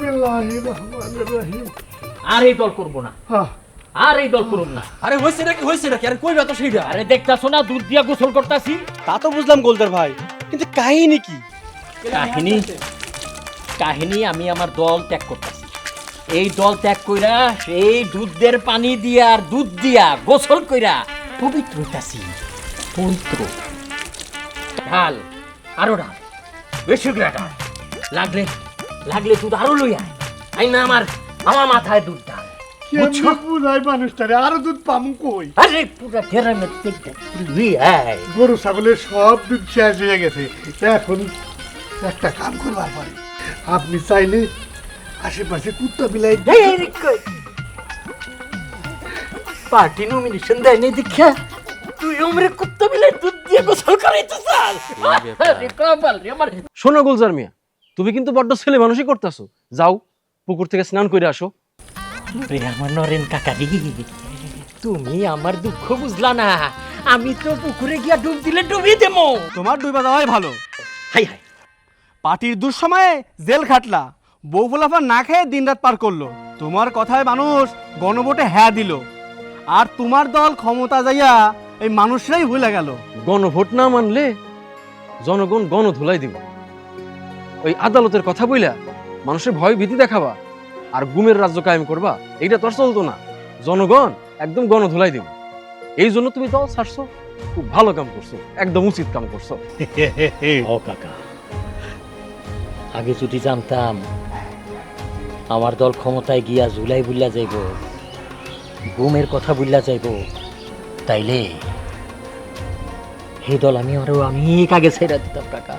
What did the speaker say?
বিসমিল্লাহির রহমানির রহিম। আর এই দল করবো না, হ্যাঁ, আর এই দল করুন না। আরে হইছে নাকি আরে কইবা তো সেইটা। আরে দেখতাছো না দুধ দিয়া গোসল করতাছি। তা তো বুঝলাম গোলদার ভাই, কিন্তু কাহিনী কি? কাহিনী আমি আমার দল ত্যাগ করতেছি। এই দল ত্যাগ কইরা সেই দুধের পানি দিয়া আর দুধ দিয়া গোসল কইরা পবিত্র হইতাছি। পবিত্র ঢাল, আরো ঢাল, বেশি করে ঢাল। লাগলে লাগলে দুধ আরো লই আয়। আই না আমার আমার মাথায় দুধ ঢাল। কেমনে বুঝাই মানুষটারে, আরো দুধ পামু কই? আরে পুরা গ্রামের থেকে লই আয়। গরু ছাগলের সব দুধ শেষ হয়ে গেছে। এখন একটা কাম করবার পারে, আপনি চাইলে আশেপাশে কুত্তা বিলাই পার্টি নমিনেশন দেয় নাই দেখা তুই ওমরে কুত্তা বিলাই দুধ দিয়ে গোসল করাইতে চাস? আরে কপাল রে আমার। শোনো গুলজার মিয়া, তুমি কিন্তু বড্ড ছেলে মানুষই করতেছো। যাও পুকুর থেকে স্নান করে আসো। রে আমার নরেন কাকারি, তুমি আমার দুঃখ বুঝলা না। আমি তো পুকুরে গিয়া ডুব দিলে ডুবিয়ে দেবো। তোমার ডুবা দেওয়াই ভালো। হাই হাই, পার্টির দুঃসময়ে জেল খাটলা, বউ ফলাফা না খেয়ে দিনরাত পার করলো। তোমার কথায় মানুষ গণভোটে হ্যাঁ দিল, আর তোমার দল ক্ষমতা যাইয়া এই মানুষরাই ভুলে গেল। গণভোট না মানলে জনগণ গণধুলাই দিব। ওই আদালতের কথা বইলা মানুষের ভয় ভীতি দেখাবা আর গুমের রাজ্য কায়েম করবা, এইটা তো আর চলতো না। জনগণ একদম গণধুলাই দিব। এই জন্য তুমি দল ছাড়ছো, খুব ভালো কাম করছো, একদম উচিত কাম করছো। ও কাকা, আগে যদি জানতাম আমার দল ক্ষমতায় গিয়া জুলাই বুল্লা যাইব, গুমের কথা বুল্লা যাইব, তাইলে এই দল আমি আরো অনেক আগে ছেড়ে দিতাম কাকা।